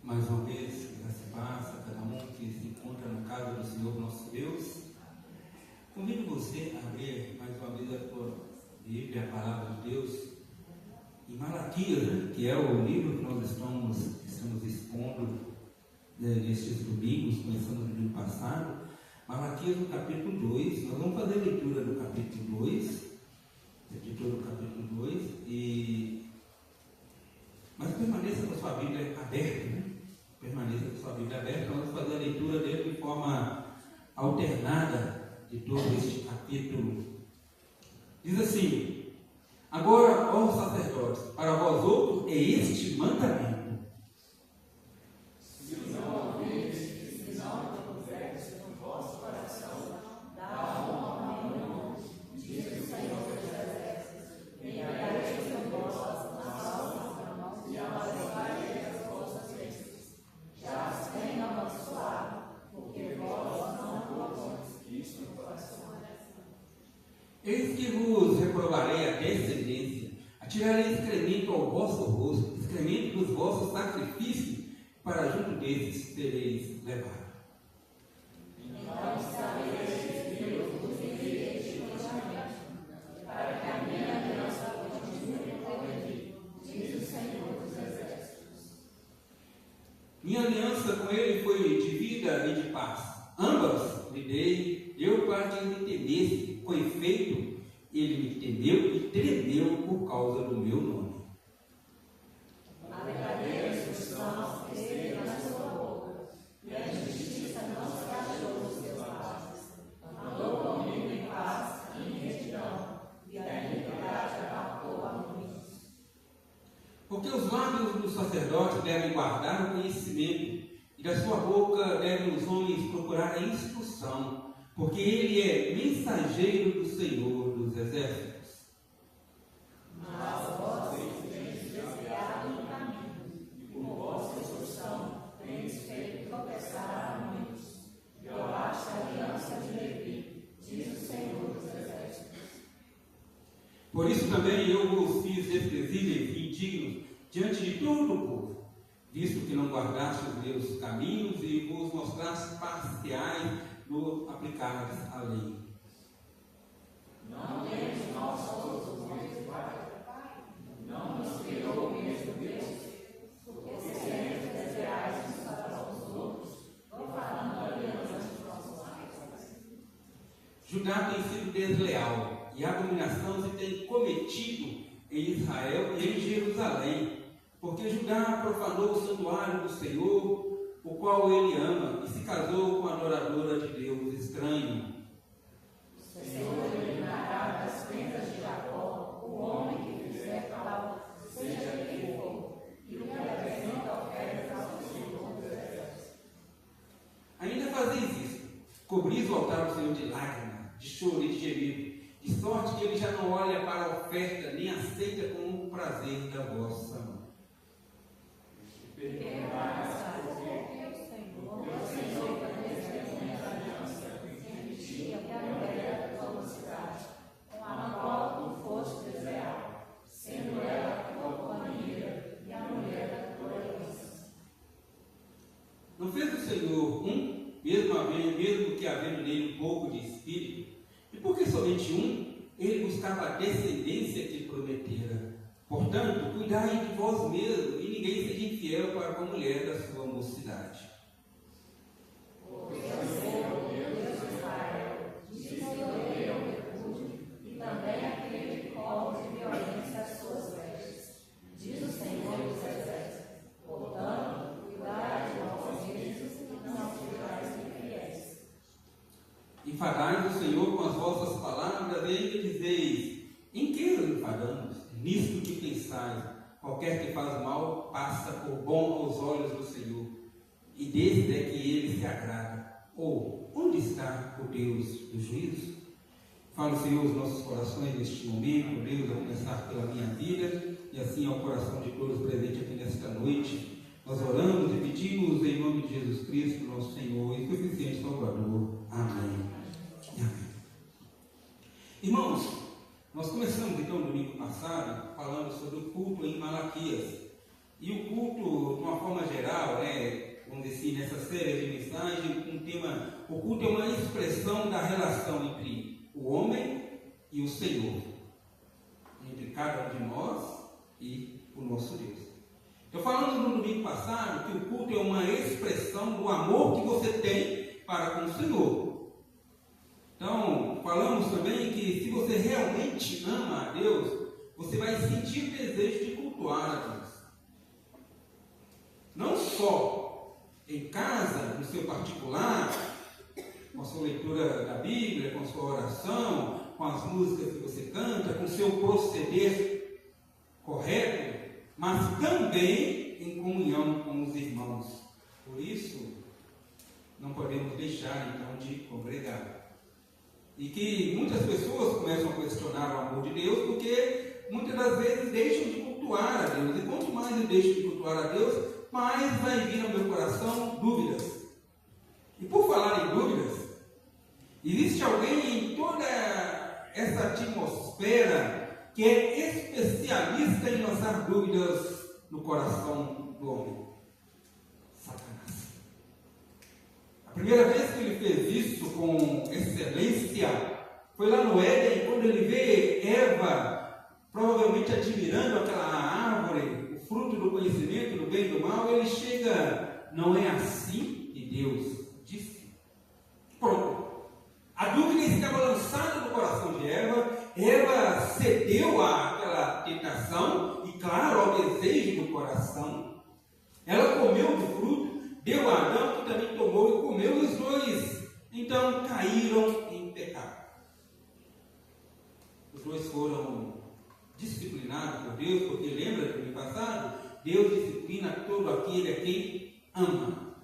Mais uma vez, que já se passa, cada um que se encontra na casa do Senhor nosso Deus. Convido você a abrir mais uma vez a tua Bíblia, a palavra de Deus, em Malaquias, que é o livro que nós estamos expondo nestes domingos, começando no domingo passado. Malaquias no capítulo 2, nós vamos fazer a leitura do capítulo 2, mas permaneça com a sua Bíblia aberta, né? Permaneça com a sua Bíblia aberta, nós vamos fazer a leitura dele de forma alternada de todo este capítulo. Diz assim: agora, ó sacerdotes, para vós outros é este mandamento. Eis que vos reprovarei a descendência, atirarei excremento ao vosso rosto, excremento dos vossos sacrifícios, para junto desses sereis levados. Então sabereis que eu vos enviei diretamente, para que a minha aliança continue correndo, diz o Senhor dos Exércitos. Minha aliança com ele foi de vida e de paz. Ambas lhe dei, eu para que ele temesse. Com efeito, ele me temeu e tremeu por causa do meu nome. A verdadeira instrução esteve na sua boca, e a justiça não se achou nos seus lábios. Andou comigo em paz e em retidão, e a iniquidade apartou a muitos. Porque os lábios do sacerdote devem guardar o conhecimento, e da sua boca devem os homens procurar a instrução, porque ele é mensageiro do Senhor dos Exércitos. Mas vós tendes desviado do caminho, e por vossa instrução tendes feito tropeçar a muitos. Violaste a aliança de Levi, diz o Senhor dos Exércitos. Por isso também eu vos fiz desprezíveis e indignos diante de todo o povo, visto que não guardaste os meus caminhos e vos mostraste parciais no aplicar a lei. Não temos nós todos o mesmo Pai? Não nos criou o mesmo Deus? Porque seremos desleais uns para os outros, profanando a aliança de nossos pais. Judá tem sido desleal, e a abominação se tem cometido em Israel e em Jerusalém, porque Judá profanou o santuário do Senhor, o qual ele ama, e se casou com a adoradora de Deus estranho. O Senhor eliminará das tendas de Jacó o homem que fizer tal, seja quem for, e o que apresenta ofertas ao Senhor dos Exércitos. Ainda fazeis isso, cobris o altar do Senhor de lágrimas, de choro e de gemido, de sorte que ele já não olha para a oferta, nem aceita como um prazer da vossa mão. Não fez o Senhor mesmo que havendo nele um pouco de espírito? E por que somente um? Ele buscava a descendência que prometera. Portanto, cuidai de vós mesmos, e ninguém seja infiel para com a mulher da sua mocidade. Porque o Senhor Deus de Israel disse que odeia o repúdio, e também aquele que cobre de violência as suas vestes, diz o Senhor dos Exércitos. Portanto, cuidai de vós mesmos, e não sejais infiéis. Enfadai-vos o Senhor com as vossas palavras, e ainda dizeis: em que nos enfadamos? Nisto que pensais, qualquer que faz mal passa por bom aos olhos do Senhor, e desse é que ele se agrada. Ou, onde está o Deus do juízo? Fala o Senhor aos nossos corações neste momento, Deus, a começar pela minha vida, e assim ao coração de todos presentes aqui nesta noite. Nós oramos e pedimos em nome de Jesus Cristo, nosso Senhor e suficiente Salvador. Amém. Amém. Irmãos, nós começamos então no domingo passado falando sobre o culto em Malaquias. E o culto, de uma forma geral, vamos dizer assim, nessa série de mensagens, um tema, o culto é uma expressão da relação entre o homem e o Senhor, entre cada um de nós e o nosso Deus. Eu falando no domingo passado que o culto é uma expressão do amor que você tem para com o Senhor. Então, falamos também que se você realmente ama a Deus, você vai sentir desejo de cultuar a Deus. Não só em casa, no seu particular, com a sua leitura da Bíblia, com a sua oração, com as músicas que você canta, com o seu proceder correto, mas também em comunhão com os irmãos. Por isso, não podemos deixar então de congregar. E que muitas pessoas começam a questionar o amor de Deus, porque muitas das vezes deixam de cultuar a Deus. E quanto mais eu deixo de cultuar a Deus, mais vai vir ao meu coração dúvidas. E por falar em dúvidas, existe alguém em toda essa atmosfera que é especialista em lançar dúvidas no coração do homem: Satanás. A primeira vez que ele fez isso com excelência foi lá no Éden, quando ele vê Eva provavelmente admirando aquela árvore, o fruto do conhecimento do bem e do mal. Ele chega: não é assim que Deus disse. Pronto. A dúvida estava lançada no coração de Eva. Eva cedeu àquela tentação e, claro, ao desejo do coração. Ela comeu do fruto, deu a Adão, que também tomou e comeu, e os dois então caíram em pecado. Os dois foram disciplinados por Deus, porque lembra do ano passado? Deus disciplina todo aquele a quem ama,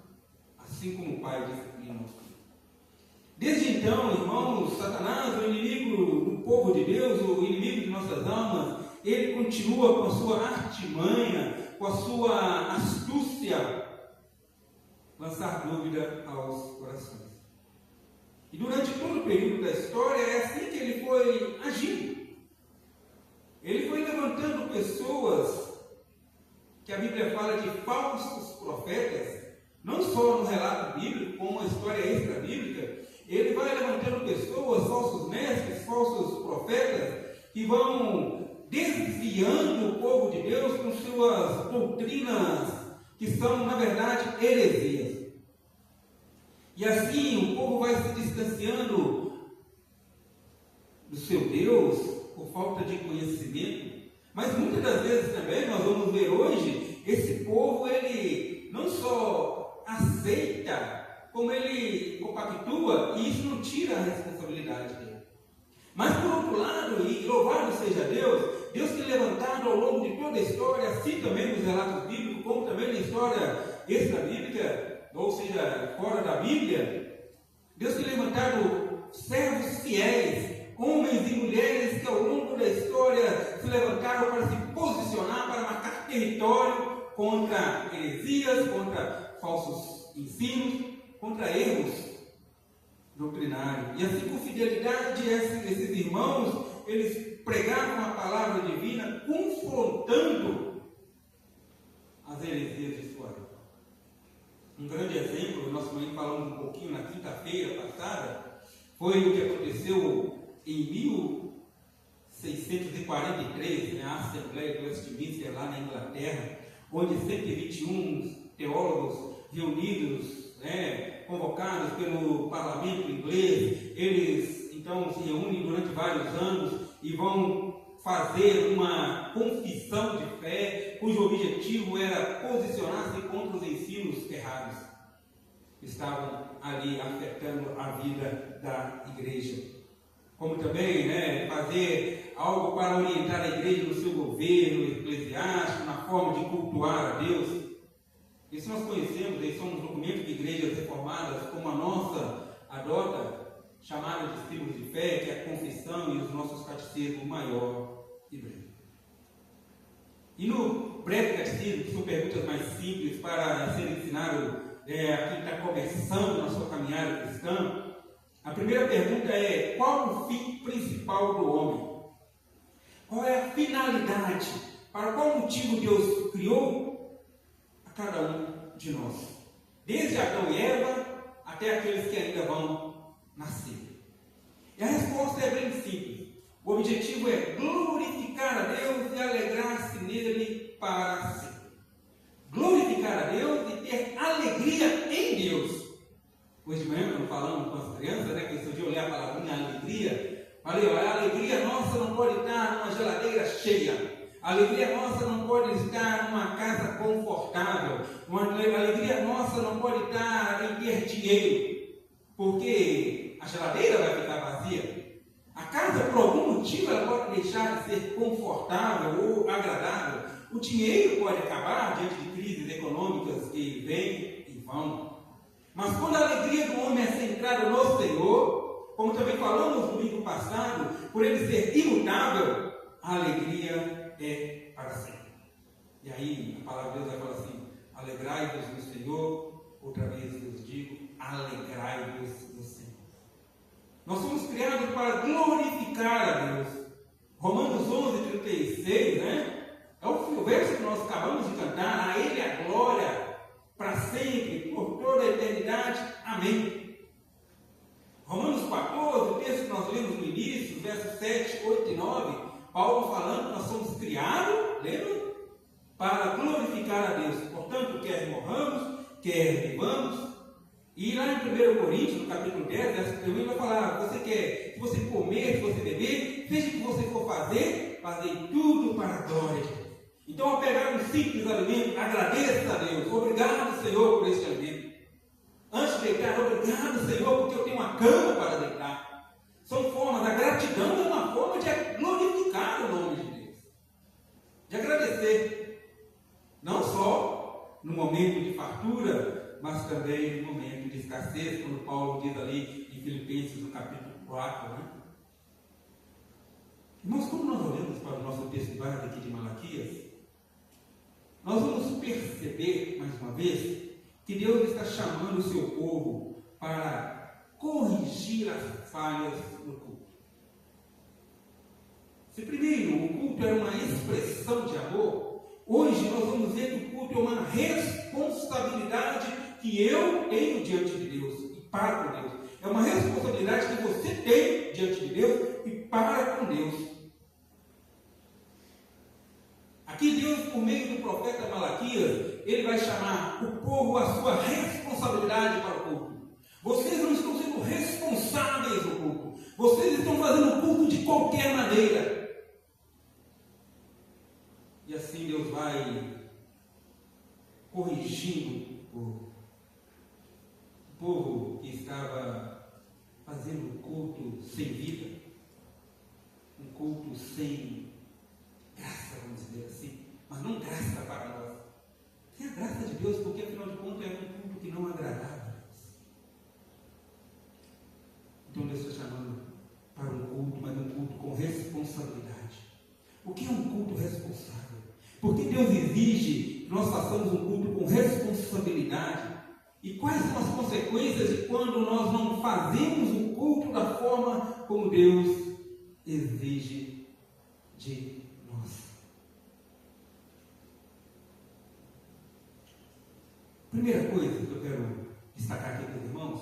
assim como o Pai disciplina os filhos. Desde então, irmãos, Satanás, o inimigo do povo de Deus, o inimigo de nossas almas, ele continua com a sua artimanha, com a sua astúcia, lançar dúvida aos corações. E durante todo o período da história, é assim que ele foi agindo. Ele foi levantando pessoas, que a Bíblia fala de falsos profetas, não só no relato bíblico, como uma história extra-bíblica. Ele vai levantando pessoas, falsos mestres, falsos profetas, que vão desviando o povo de Deus com suas doutrinas, que são, na verdade, heresias. E assim o povo vai se distanciando do seu Deus por falta de conhecimento. Mas muitas das vezes também, nós vamos ver hoje, esse povo, ele não só aceita, como ele compactua, e isso não tira a responsabilidade dele. Mas por outro lado, e louvado seja Deus, Deus tem levantado ao longo de toda a história, assim também nos relatos bíblicos, como também na história extra-bíblica, ou seja, fora da Bíblia, Deus tem levantado servos fiéis, homens e mulheres que ao longo da história se levantaram para se posicionar, para marcar território contra heresias, contra falsos ensinos, contra erros doutrinários. E assim, com fidelidade, esses irmãos, eles pregavam a palavra divina, confrontando as heresias de sua época. Um grande exemplo, nós também falamos um pouquinho na quinta-feira passada, foi o que aconteceu em 1643, na Assembleia de Westminster, lá na Inglaterra, onde 121 teólogos reunidos, convocados pelo parlamento inglês, eles então se reúnem durante vários anos e vão fazer uma confissão de fé, cujo objetivo era posicionar-se contra os ensinos errados que estavam ali afetando a vida da igreja. Como também fazer algo para orientar a igreja no seu governo eclesiástico, na forma de cultuar a Deus. Isso nós conhecemos, esses são os documentos de igrejas reformadas, como a nossa adota, chamada de símbolos de fé, que é a confissão, e os nossos catecismos maior e breve. E no breve catecismo, que são perguntas mais simples para ser ensinado a quem está começando na sua caminhada cristã, a primeira pergunta é: qual o fim principal do homem? Qual é a finalidade? Para qual motivo Deus criou de nós, desde Adão e Eva até aqueles que ainda vão nascer. E a resposta é bem simples. O objetivo é glorificar a Deus e alegrar-se nele para sempre. Glorificar a Deus e ter alegria em Deus. Hoje de manhã, quando falamos com as crianças, que esse dia eu olhei a palavrinha alegria, falei, olha, a alegria nossa não pode estar numa geladeira cheia. A alegria nossa não pode estar numa casa confortável. A alegria nossa não pode estar em ter dinheiro, porque a geladeira vai ficar vazia. A casa, por algum motivo, ela pode deixar de ser confortável ou agradável. O dinheiro pode acabar diante de crises econômicas que vêm e vão. Mas quando a alegria do homem é centrada no Senhor, como também falamos no domingo passado, por ele ser imutável, a alegria é para sempre. E aí a palavra de Deus vai falar assim: alegrai-vos no Senhor. Outra vez eu digo, alegrai-vos no Senhor. Nós somos criados para glorificar a Deus. Romanos 11:36, é o verso que nós acabamos de cantar. A Ele a glória para sempre, por toda a eternidade. Amém. Romanos 14, o texto que nós lemos no início, versos 7, 8 e 9, Paulo falando que nós somos criados, lembra? Para glorificar a Deus. Portanto, quer morramos, quer vivamos. E lá em 1 Coríntios, no capítulo 10, verso 1, vai falar: você quer, se você comer, se você beber, seja o que você for fazer, fazei tudo para a glória de Deus. Então, ao pegar um simples alimento, agradeça a Deus. Obrigado, Senhor, por este alimento. Antes de deitar, obrigado, Senhor, porque eu tenho uma cama para deitar. São formas, a gratidão é uma forma de glorificar o nome de Deus. De agradecer. Não só no momento de fartura, mas também no momento de escassez, quando Paulo diz ali em Filipenses, no capítulo 4, Irmãos, quando nós olhamos para o nosso texto base aqui de Malaquias, nós vamos perceber, mais uma vez, que Deus está chamando o seu povo para corrigir as falhas no culto. Se primeiro o culto era uma expressão de amor, hoje nós vamos ver que o culto é uma responsabilidade que eu tenho diante de Deus e para com Deus. É uma responsabilidade que você tem diante de Deus e para com Deus. Aqui Deus, por meio do profeta Malaquias, ele vai chamar o povo à sua responsabilidade para o culto. Vocês não estão sendo responsáveis no culto. Vocês estão fazendo o culto de qualquer maneira. E assim Deus vai corrigindo o povo. O povo que estava fazendo um culto sem vida, um culto sem graça, vamos dizer assim, mas não graça para nós. Tem a graça de Deus, porque afinal de contas é um culto que não agradava a Deus. Então Deus está chamando para um culto, mas um culto com responsabilidade. O que é um culto responsável? Porque Deus exige que nós façamos um culto com responsabilidade. E quais são as consequências de quando nós não fazemos o culto da forma como Deus exige de nós? Primeira coisa que eu quero destacar aqui com os irmãos,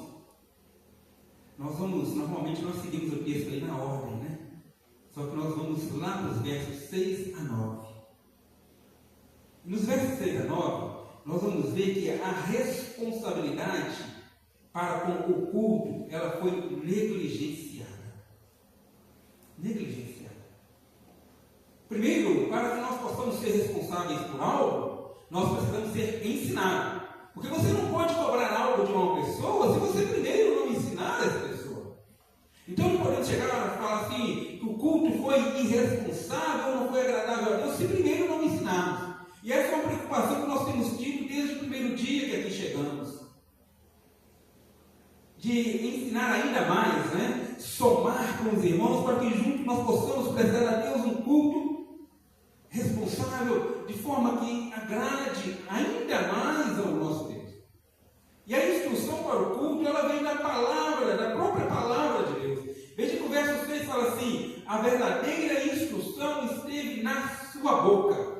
normalmente nós seguimos o texto aí na ordem, Só que nós vamos lá para os versos 6 a 9. Nos versos 6 a 9, nós vamos ver que a responsabilidade para com o culto, ela foi negligenciada. Negligenciada. Primeiro, para que nós possamos ser responsáveis por algo, nós precisamos ser ensinados. Porque você não pode cobrar algo de uma pessoa se você primeiro não ensinar essa pessoa. Então não podemos chegar e falar assim, que o culto foi irresponsável ou não foi agradável a Deus, se primeiro não ensinarmos. E essa é uma preocupação que nós temos tido desde o primeiro dia que aqui chegamos. De ensinar ainda mais, somar com os irmãos, para que juntos nós possamos prestar a Deus um culto responsável, de forma que agrade ainda mais ao nosso Deus. E a instrução para o culto, ela vem da palavra, da própria palavra de Deus. Veja que o verso 6 fala assim: a verdadeira instrução esteve na sua boca.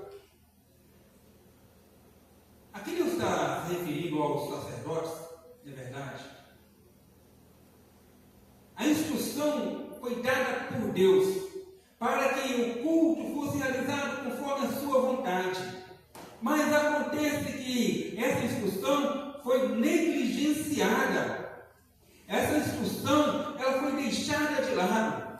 Aqui Deus está referindo aos sacerdotes, é verdade. A instrução foi dada por Deus para que o culto fosse realizado conforme a sua vontade. Mas acontece que essa instrução foi negligenciada. Essa instrução, ela foi deixada de lado.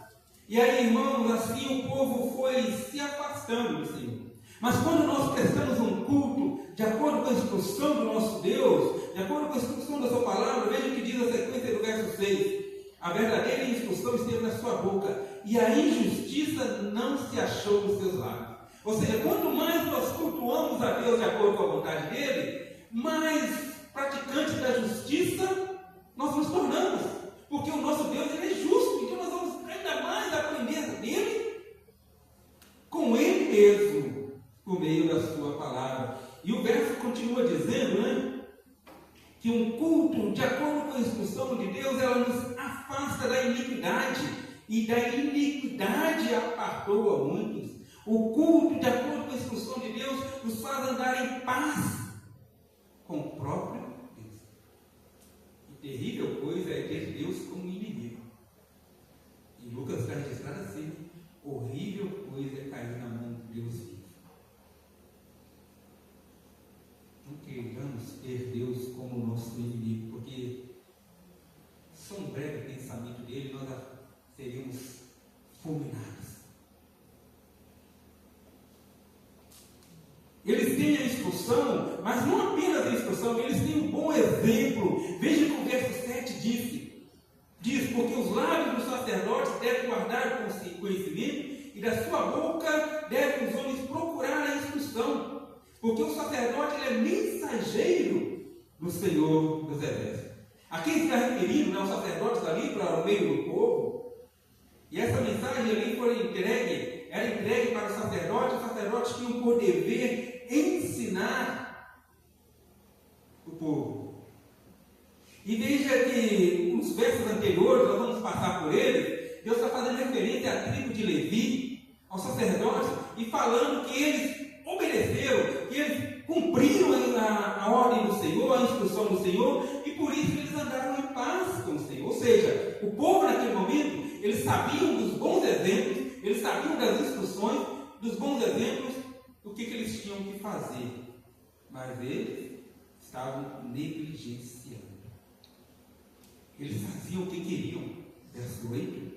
E aí, irmãos, assim o povo foi se afastando do Senhor. Mas quando nós prestamos um culto de acordo com a instrução do nosso Deus, de acordo com a instrução da sua palavra, veja o que diz a sequência do verso 6. A verdadeira instrução esteve na sua boca, e a injustiça não se achou nos seus lábios. Ou seja, quanto mais nós cultuamos a Deus de acordo com a vontade dele, mais praticantes da justiça nós nos tornamos. Porque o nosso Deus, ele é justo, então nós vamos ainda mais aprender dele com ele mesmo, por meio da sua palavra. E o verso continua dizendo, né, que um culto de acordo com a instrução de Deus, ela nos afasta da iniquidade, e da iniquidade apartou a muitos. O culto de acordo com a instrução de Deus nos faz andar em paz com o próprio Deus. E terrível coisa é ter Deus como inimigo. E Lucas está registrado assim: horrível coisa é cair na mão de Deus vivo. Não queiramos ter Deus como nosso inimigo, porque só um breve pensamento dele nós seríamos fulminados. Eles têm a instrução, mas não apenas a instrução, eles têm um bom exemplo. Veja que o verso 7 diz: porque os lábios dos sacerdotes devem guardar o conhecimento, e da sua boca devem os homens procurar a instrução. Porque o sacerdote, ele é mensageiro do Senhor dos Exércitos. A quem está referindo, né, os sacerdotes ali para o meio do povo. E essa mensagem ali era entregue para os sacerdotes tinham por dever ensinar o povo. E veja que nos versos anteriores, nós vamos passar por eles, Deus está fazendo referência à tribo de Levi, aos sacerdotes, e falando que eles obedeceram, que eles cumpriram a ordem do Senhor, a instrução do Senhor, e por isso eles andaram em paz com o Senhor. Ou seja, o povo naquele momento, eles sabiam dos bons exemplos, eles sabiam das instruções, dos bons exemplos, do que eles tinham que fazer. Mas eles estavam negligenciando. Eles faziam o que queriam. Verso 8.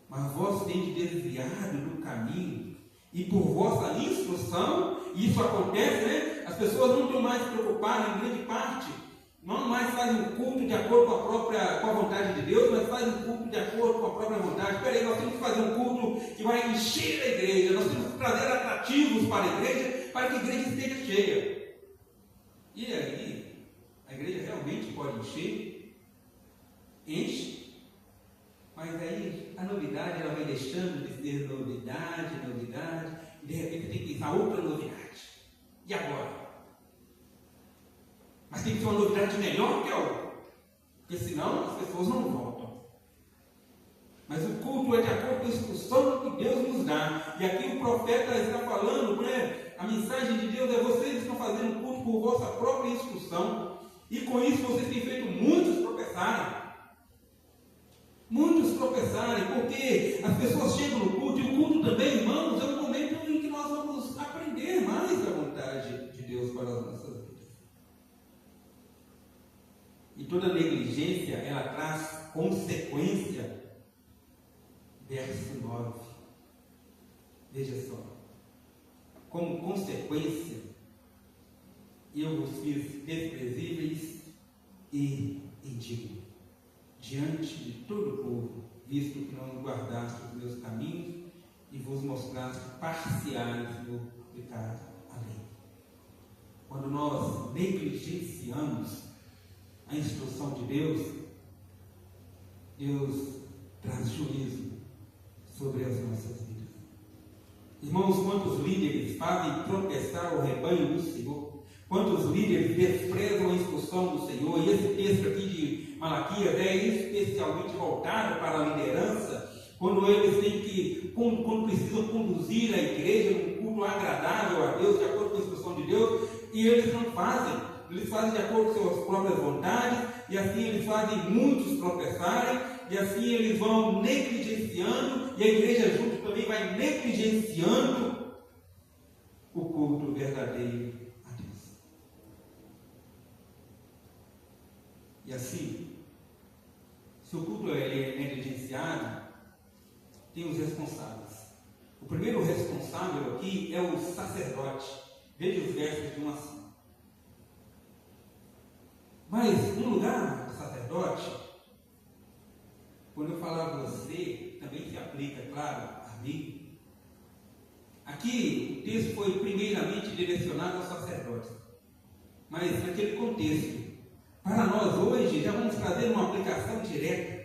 Mas vós tendes desviado do caminho, e por vossa instrução, e isso acontece, né? As pessoas não estão mais preocupadas, em grande parte, não mais fazem o culto de acordo com a vontade de Deus, mas fazem o culto de acordo com a própria vontade. Espera aí, nós temos que fazer um culto que vai encher a igreja, nós temos que trazer atrativos para a igreja, para que a igreja esteja cheia. E aí, a igreja realmente pode encher? Enche. Mas aí a novidade, ela vai deixando de ser novidade, e de repente tem que pensar outra novidade. E agora? Mas tem que ser uma novidade melhor que a outra, porque senão as pessoas não voltam. Mas o culto é de acordo com a instrução que Deus nos dá. E aqui o profeta está falando, né? A mensagem de Deus é: vocês estão fazendo culto por vossa própria instrução, e com isso vocês têm feito muitos tropeçarem. Muitos tropeçarem, porque as pessoas chegam no culto, e o culto também, irmãos, é um momento em que nós vamos aprender mais a vontade de Deus para as nossas vidas. E toda negligência, ela traz consequência. Verso 9. Veja só. Como consequência, eu vos fiz desprezíveis e indignos diante de todo o povo, visto que não guardaste os meus caminhos e vos mostraste parciais no pecado alheio. Quando nós negligenciamos a instrução de Deus, Deus traz juízo sobre as nossas vidas. Irmãos, quantos líderes fazem tropeçar o rebanho do Senhor? Quantos líderes desprezam a instrução do Senhor? E esse texto aqui de Malaquias é especialmente voltado para a liderança, quando eles têm que, quando precisam conduzir a igreja num culto agradável a Deus, de acordo com a instrução de Deus, e eles não fazem. eles fazem de acordo com suas próprias vontades, e assim eles fazem muitos tropeçarem, e assim eles vão negligenciando, e a igreja junto também vai negligenciando o culto verdadeiro a Deus. E assim, se o culto é negligenciado, tem os responsáveis. O primeiro responsável aqui é o sacerdote. Veja os versos de 1 a 5. Mas no lugar do sacerdote, quando eu falar você, também se aplica, claro, a mim. Aqui o texto foi primeiramente direcionado aos sacerdotes. Mas naquele contexto, para nós hoje, já vamos trazer uma aplicação direta.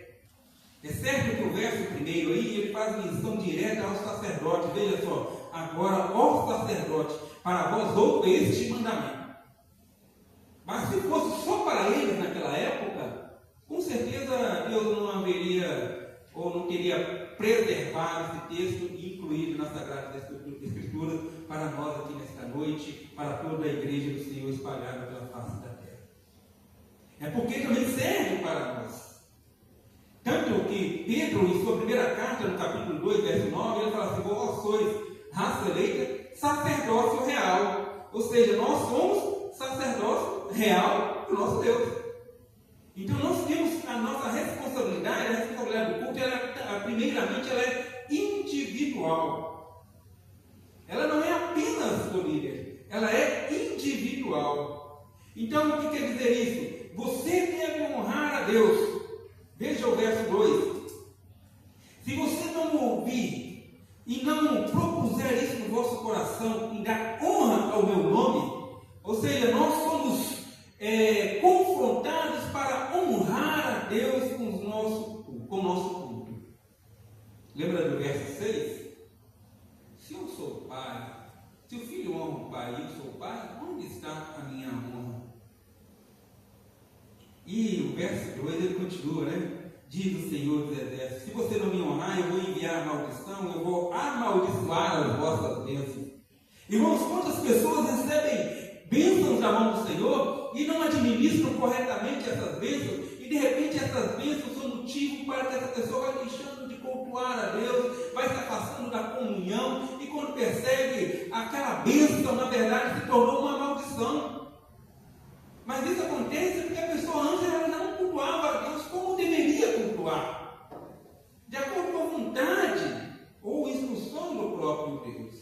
É certo que o verso primeiro aí, ele faz menção direta aos sacerdotes. Veja só, agora, ó sacerdote, para vós ouço este mandamento. Mas se fosse só para eles naquela época, com certeza Deus não haveria, ou não teria preservado esse texto e incluído nas Sagradas Escrituras para nós aqui nesta noite, para toda a igreja do Senhor espalhada pela face da terra. É porque também serve para nós. Tanto que Pedro, em sua primeira carta, no capítulo 2, verso 9, ele fala assim: vós sois raça eleita, sacerdócio real. Ou seja, nós somos sacerdócio real do nosso Deus. Então nós temos a nossa responsabilidade, a responsabilidade do culto, primeiramente ela é individual. Ela não é apenas do líder, ela é individual. Então o que quer dizer isso? Você deve honrar a Deus. Veja o verso 2. Se você não ouvir e não propuser isso no vosso coração, em dar honra ao meu nome, ou seja, nós somos confrontados para honrar a Deus com o nosso culto. Lembra do verso 6? Se eu sou pai, se o filho honra o pai e eu sou pai, onde está a minha honra? E o verso 2 ele continua, né? Diz o Senhor dos Exércitos: se você não me honrar, eu vou enviar a maldição, eu vou amaldiçoar as vossas bênçãos. Irmãos, quantas pessoas recebem bênçãos da mão do Senhor e não administram corretamente essas bênçãos, e de repente essas bênçãos são motivo para que essa pessoa vai deixando de cultuar a Deus, vai se afastando da comunhão, e quando percebe, aquela bênção na verdade se tornou uma maldição. Mas isso acontece porque a pessoa antes ela não cultuava a Deus como deveria cultuar, de acordo com a vontade ou instrução do próprio Deus.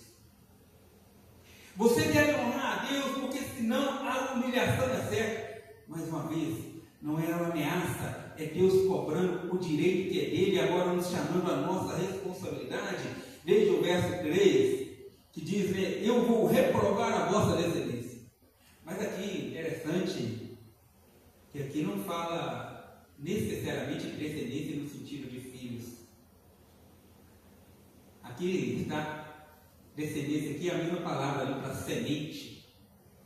Você deve honrar a Deus, porque senão a humilhação é certa. Mais uma vez, não é uma ameaça, é Deus cobrando o direito que é dele, agora nos chamando a nossa responsabilidade. Veja o verso 3, que diz: eu vou reprovar a vossa descendência. Mas aqui, interessante, que aqui não fala necessariamente de descendência no sentido de filhos. Aqui está descendência, aqui é a mesma palavra ali para semente.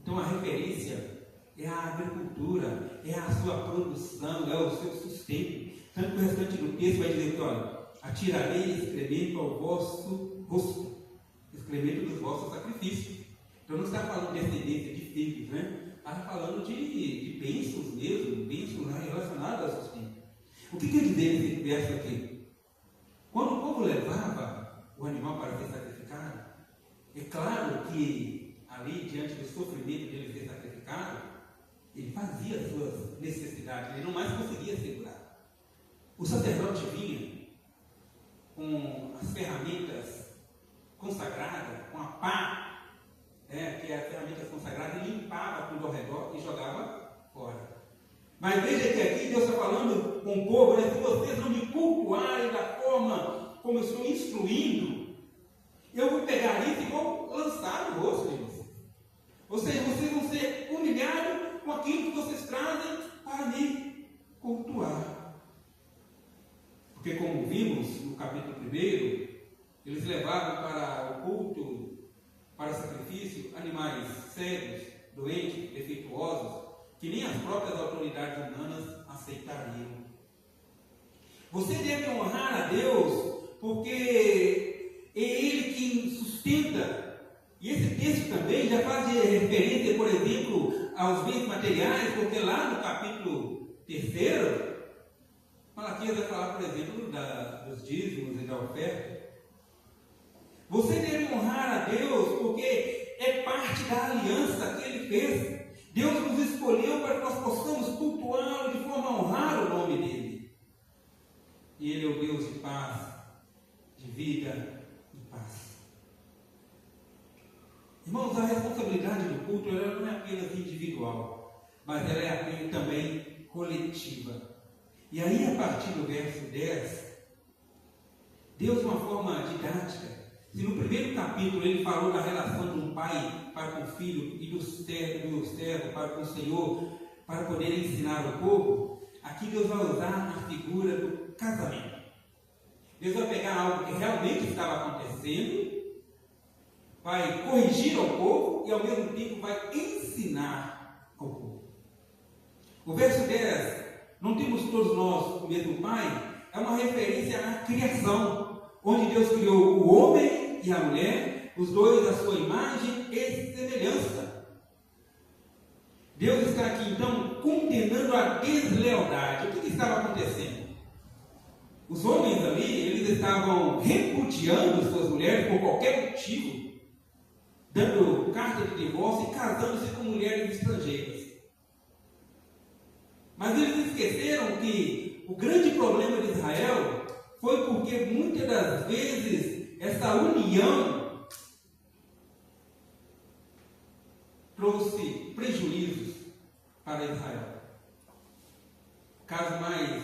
Então a referência é a agricultura, é a sua produção, é o seu sustento. Tanto que o restante do texto vai dizer que, olha, atirarei excremento ao vosso rosto, excremento dos vossos sacrifícios. Então não está falando de descendência de filhos, né? Está falando de bênçãos mesmo, bênçãos relacionadas ao sustento. O que quer dizer esse verso aqui? Quando o povo levava o animal para ser sacrificado, é claro que ali, diante do sofrimento dele ser sacrificado, ele fazia as suas necessidades, ele não mais conseguia segurar. O sacerdote vinha com as ferramentas consagradas, com a pá, que é a ferramenta consagrada, e limpava tudo ao redor e jogava fora. Mas veja que aqui Deus está falando com o povo, né? Se vocês não me cultuarem da forma como eu estou instruindo, eu vou pegar isso e vou lançar no rosto de vocês. Ou seja, vocês vão ser humilhados com aquilo que vocês trazem para me cultuar. Porque como vimos no capítulo 1, eles levavam para o culto, para o sacrifício, animais cegos, doentes, defeituosos, que nem as próprias autoridades humanas aceitariam. Você deve honrar a Deus, porque é Ele que sustenta. E esse texto também já faz referência, por exemplo, aos bens materiais, porque lá no capítulo 3, Malaquias vai falar, por exemplo, dos dízimos e da oferta. Você deve honrar a Deus, porque é parte da aliança que Ele fez. Deus nos escolheu para que nós possamos cultuá-lo de forma a honrar o nome dEle. E Ele é o Deus de paz, de vida e paz. Irmãos, a responsabilidade do culto ela não é apenas individual, mas ela é também coletiva. E aí, a partir do verso 10, Deus, de uma forma didática, se no primeiro capítulo ele falou da relação de um pai para com o filho e do servo para com o Senhor, para poder ensinar o povo, aqui Deus vai usar a figura do casamento. Deus vai pegar algo que realmente estava acontecendo, vai corrigir ao povo e ao mesmo tempo vai ensinar ao povo. O verso 10, não temos todos nós o mesmo Pai, é uma referência à criação, onde Deus criou o homem e a mulher, os dois à sua imagem e semelhança. Deus está aqui então condenando a deslealdade. O que estava acontecendo? Os homens ali, eles estavam repudiando suas mulheres por qualquer motivo, dando carta de divórcio e casando-se com mulheres estrangeiras. Mas eles esqueceram que o grande problema de Israel foi porque muitas das vezes essa união trouxe prejuízos para Israel.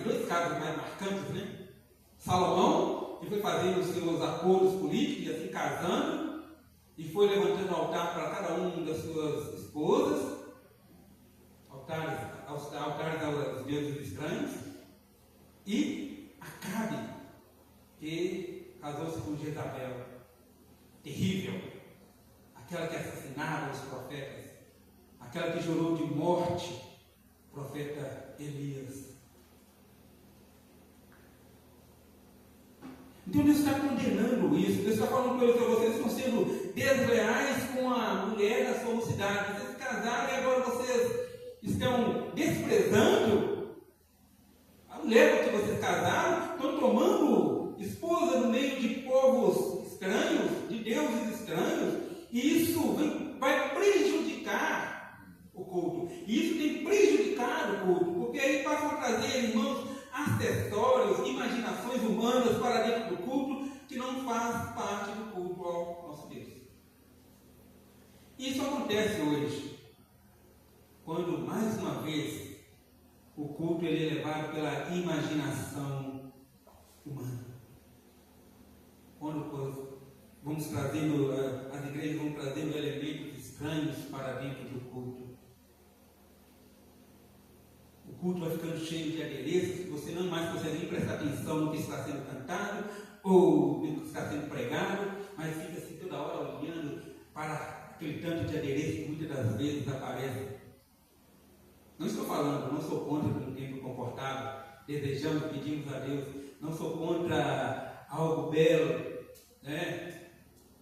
Dois casos mais marcantes, né? Salomão, que foi fazendo os seus acordos políticos e assim casando, e foi levantando altar para cada uma das suas esposas, altares aos deuses estranhos, e Acabe, que casou-se com Jezabel, terrível, aquela que assassinava os profetas, aquela que jurou de morte o profeta Elias. Então Deus está condenando isso. Deus está falando para eles: vocês estão sendo desleais com a mulher da sua mocidade. Vocês se casaram e agora vocês estão desprezando a mulher com que vocês casaram, estão tomando esposa no meio de povos estranhos, de deuses estranhos, e isso vai prejudicar o culto. E isso tem prejudicado o culto, porque aí passam a trazer, irmãos, acessórios, imaginações humanas para dentro do culto, que não faz parte do culto ao nosso Deus. Isso acontece hoje, quando mais uma vez o culto ele é levado pela imaginação humana. Quando vamos trazendo, as igrejas vão trazendo elementos estranhos para dentro do culto. O culto vai ficando cheio de adereços, você não mais consegue nem prestar atenção no que está sendo cantado ou no que está sendo pregado, mas fica assim toda hora olhando para aquele tanto de adereços que muitas das vezes aparece. Não estou falando, não sou contra um tempo confortável, desejamos, pedimos a Deus, não sou contra algo belo, né?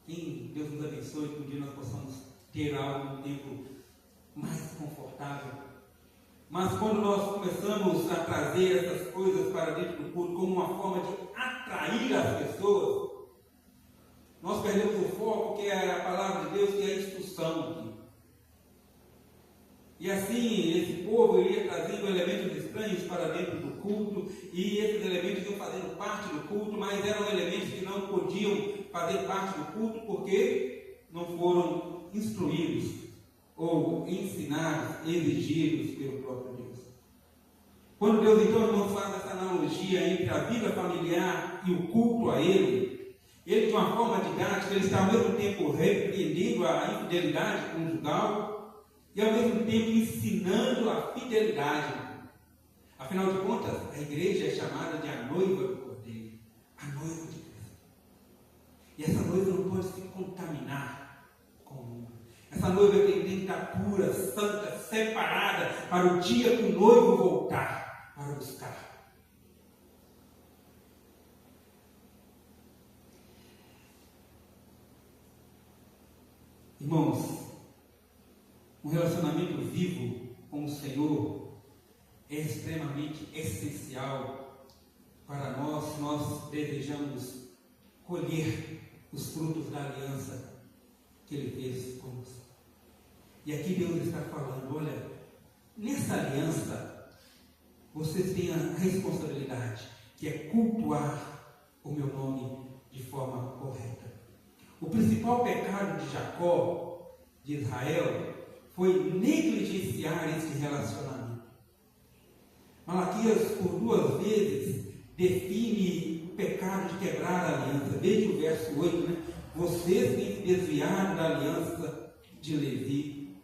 Que Deus nos abençoe, que um dia nós possamos ter algo, um tempo mais confortável. Mas quando nós começamos a trazer essas coisas para dentro do culto como uma forma de atrair as pessoas, nós perdemos o foco, que é a palavra de Deus, que é a instrução. E assim, esse povo iria trazendo elementos estranhos para dentro do culto, e esses elementos iam fazendo parte do culto, mas eram elementos que não podiam fazer parte do culto porque não foram instruídos ou ensinados, exigidos pelo próprio Deus. Quando Deus então nos faz essa analogia entre a vida familiar e o culto a Ele, Ele de uma forma didática, Ele está ao mesmo tempo repreendendo a infidelidade conjugal e ao mesmo tempo ensinando a fidelidade. Afinal de contas, a igreja é chamada de a noiva do Cordeiro, a noiva de Cristo. E essa noiva não pode se contaminar com o mundo. Essa noiva tem que estar pura, santa, separada para o dia que o noivo voltar para buscar. Irmãos, Um relacionamento vivo com o Senhor é extremamente essencial para nós, se nós desejamos colher os frutos da aliança que Ele fez conosco. E aqui Deus está falando, olha, nessa aliança, vocês têm a responsabilidade, que é cultuar o meu nome de forma correta. O principal pecado de Jacó, de Israel, foi negligenciar esse relacionamento. Malaquias, por 2 vezes, define o pecado de quebrar a aliança. Veja o verso 8, né? Vocês têm se desviado da aliança de Levi.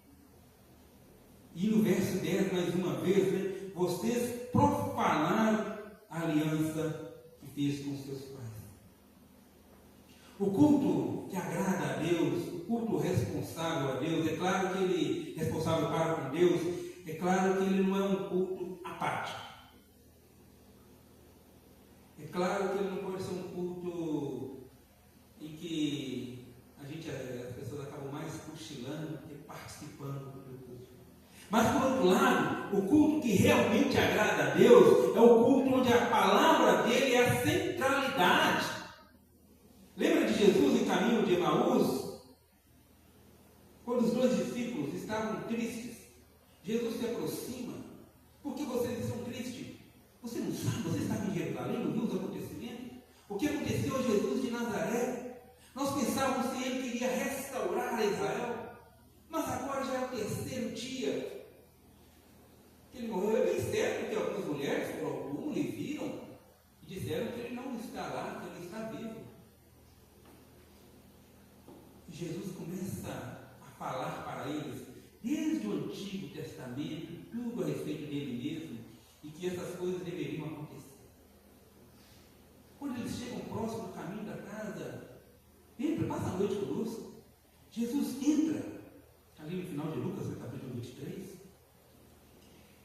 E no verso 10, mais uma vez, né? Vocês profanaram a aliança que fez com seus pais. O culto que agrada a Deus, o culto responsável a Deus, é claro que ele é responsável para com Deus, é claro que ele não é um culto apático. É claro que ele não pode ser um culto em que as pessoas acabam mais cochilando do que participando do culto. Mas, por outro lado, o culto que realmente agrada a Deus é o culto onde a palavra dele é a centralidade. Lembra de Jesus em caminho de Emaús? Quando os 2 discípulos estavam tristes, Jesus se aproxima. Por que vocês estão tristes? Você não sabe, você estava em Jerusalém, não viu os acontecimentos? O que aconteceu a Jesus de Nazaré? Nós pensávamos que ele queria restaurar Israel, mas agora já é o 3º dia que ele morreu. É bem certo que algumas mulheres foram ao túmulo e viram e disseram que ele não está lá, que ele está vivo. E Jesus começa a falar para eles, desde o Antigo Testamento, tudo a respeito dele mesmo, e que essas coisas deveriam acontecer. Quando eles chegam próximo do caminho da casa, entra, passa a noite conosco. Jesus entra, ali no final de Lucas, no capítulo 23,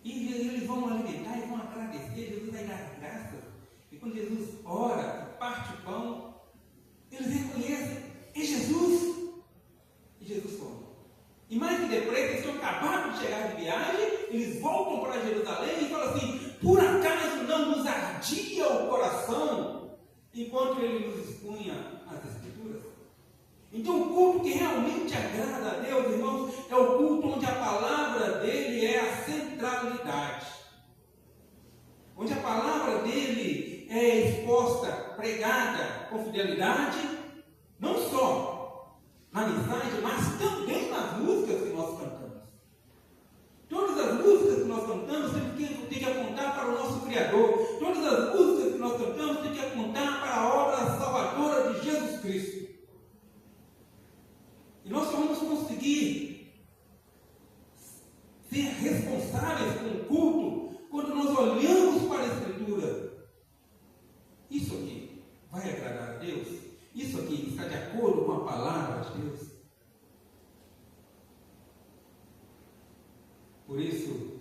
e eles vão alimentar e vão agradecer. Jesus vai dar graças. E quando Jesus ora, parte o pão, eles reconhecem, é Jesus. E Jesus come. E mais que depressa, eles tinham acabado de chegar de viagem, eles voltam para Jerusalém e falam assim, por acaso não nos ardia o coração enquanto ele nos expunha as Escrituras? Então o culto que realmente agrada a Deus, irmãos, é o culto onde a palavra dele é a centralidade. Onde a palavra dele é exposta, pregada com fidelidade, não só na mensagem, mas também nas músicas que nós cantamos. Todas as músicas que nós cantamos tem que apontar para o nosso Criador. Todas as músicas que nós cantamos tem que apontar para a obra salvadora de Jesus Cristo. E nós só vamos conseguir ser responsáveis com o culto quando nós olhamos para a Escritura. Isso aqui vai agradar a Deus? Isso aqui está de acordo com a palavra de Deus? Por isso,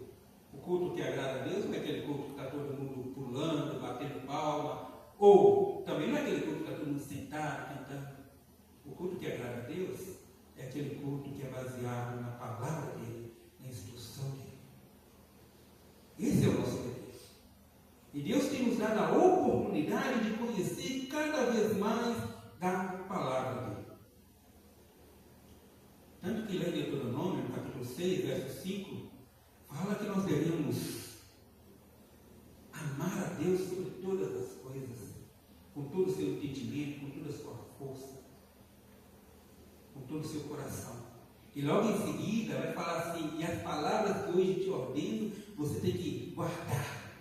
o culto que agrada a Deus não é aquele culto que está todo mundo pulando, batendo palma, ou também não é aquele culto que está todo mundo sentado, cantando. O culto que agrada a Deus é aquele culto que é baseado na palavra dele, na instrução dele. Esse é o nosso dever. E Deus tem nos dado a oportunidade de conhecer cada vez mais da palavra dele. Tanto que lá em Deuteronômio, no capítulo 6, verso 5, fala que nós devemos amar a Deus sobre todas as coisas, com todo o seu entendimento, com toda a sua força, com todo o seu coração. E logo em seguida vai falar assim, e as palavras que hoje te ordeno, você tem que guardar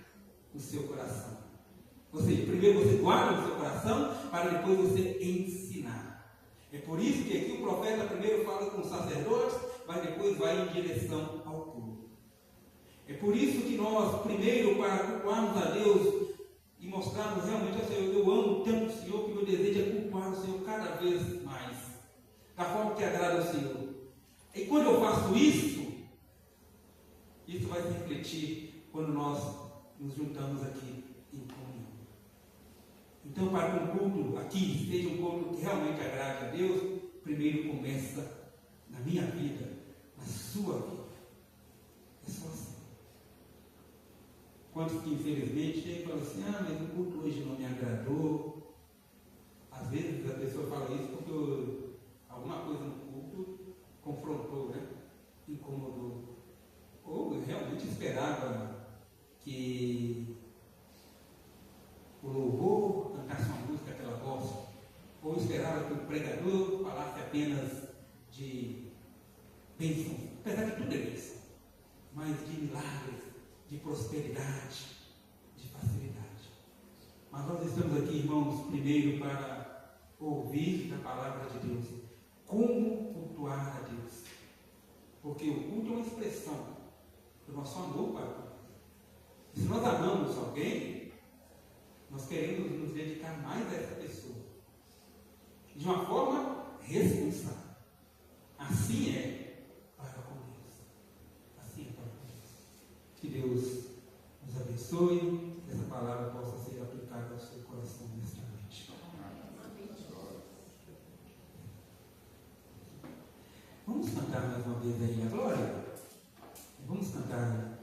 no seu coração. Ou seja, primeiro você guarda no seu coração, para depois você ensinar. É por isso que aqui o profeta primeiro fala com os sacerdotes, mas depois vai em direção ao povo. É por isso que nós, primeiro, para cultuarmos a Deus e mostrarmos realmente ao Senhor, eu amo tanto o Senhor, que o meu desejo é cultuar o Senhor cada vez mais, da forma que agrada ao Senhor. E quando eu faço isso, isso vai se refletir quando nós nos juntamos aqui em comunhão. Então, para que um culto aqui seja um culto que realmente agrade a Deus, primeiro começa na minha vida, na sua sua vida. É só assim. Quantos que infelizmente chegam e falam assim, mas o culto hoje não me agradou. Às vezes a pessoa fala isso porque alguma coisa no culto confrontou, né? Incomodou. Ou realmente esperava que o louvor cantasse uma música que ela gosta. Ou esperava que o pregador falasse apenas de bênçãos, apesar de tudo é bênção, mas de milagres, de prosperidade, de facilidade. Mas nós estamos aqui, irmãos, primeiro para ouvir a palavra de Deus. Como cultuar a Deus? Porque o culto é uma expressão do nosso amor para Deus. Se nós amamos alguém, nós queremos nos dedicar mais a essa pessoa. De uma forma responsável. Assim é para com Deus. Assim é para com Deus. Que Deus nos abençoe, que essa palavra possa ser aplicada ao seu coração nesta noite. Vamos cantar mais uma vez aí a glória? Vamos cantar